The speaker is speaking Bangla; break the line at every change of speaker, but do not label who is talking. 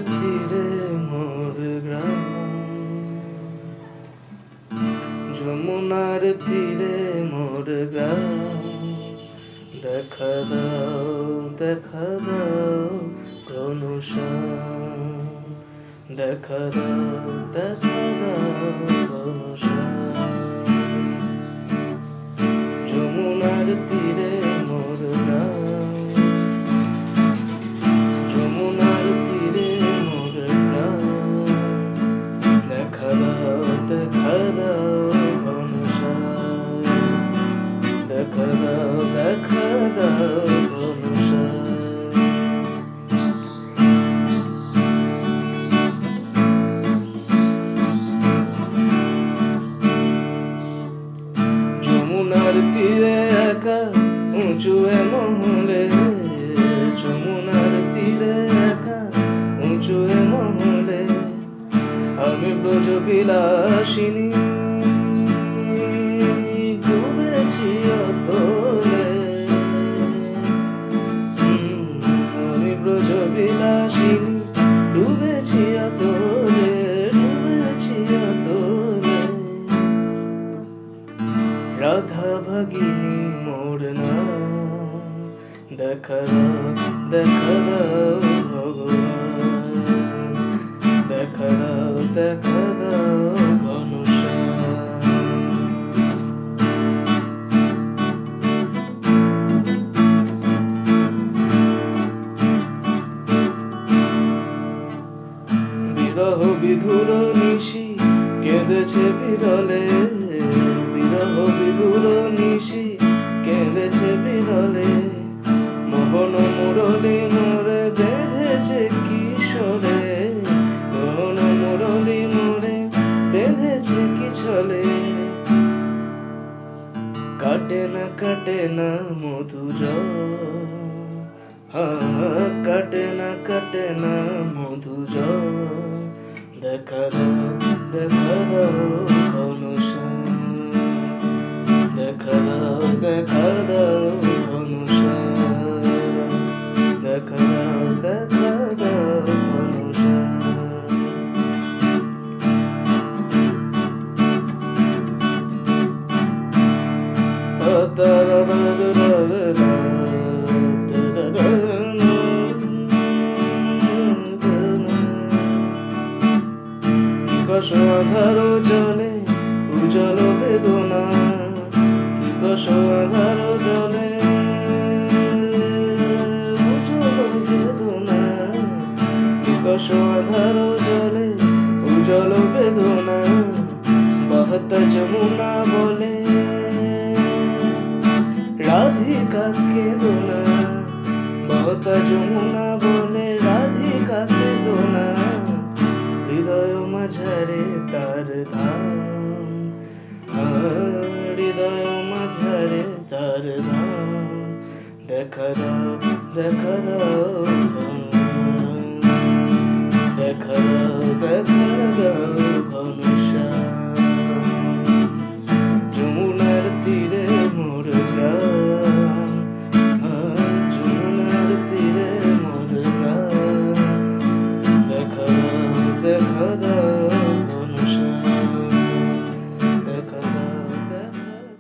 তীরে মোর গ্রাম, যমুনার তীরে মোর গ্রাম। দেখা দাও ঘনশ্যাম, দেখা দাও ঘনশ্যাম। যমুনার তীরে মোর গ্রাম, যমুনার তীরে মোর গ্রাম। দেখা দাও ঘনশ্যাম, দেখা দাও ঘনশ্যাম। যমুনার তীরে একা উঁচু মহলে, যমুনার তীরে একা উঁচু মহলে। আমি ব্রজবিলাসিনী ডুবেছি অতলে, আমি ব্রজবিলাসিনী ডুবেছি অতলে, ডুবেছি অতলে। রাধা ভাগিনী মোর নাম, দেখা দাও ভগবান, দেখা দাও ঘনশ্যাম। বিরহ বিধুর নিশি কেঁদেছে বিরলে, বিরহ বিধুর নিশি কেঁদেছে বিরলে। মোহন মুরলী মোরে বেঁধেছে কিশোরে, মোহন মুরলী মোরে বেঁধেছে কি ছলে। কাটে না মধুর, কাটে না মধুর। দেখা দাও ঘনশ্যাম, দেখা দাও ঘনশ্যাম, দেখা দাও ঘনশ্যাম। নিকষ আধার জলে উজ্জ্বল বেদনা, নিকষ আধার জলে উজ্জ্বল বেদনা, নিকষ আধার জলে উজ্জ্বল বেদনা। বহতা যমুনা বলে রাধিকা কেঁদোনা, বহতা যমুনা বলে রাধিকা কেঁদোনা। হৃদয় মাঝারে তার ধাম, হৃদয় মাঝারে তার ধাম। দেখা দাও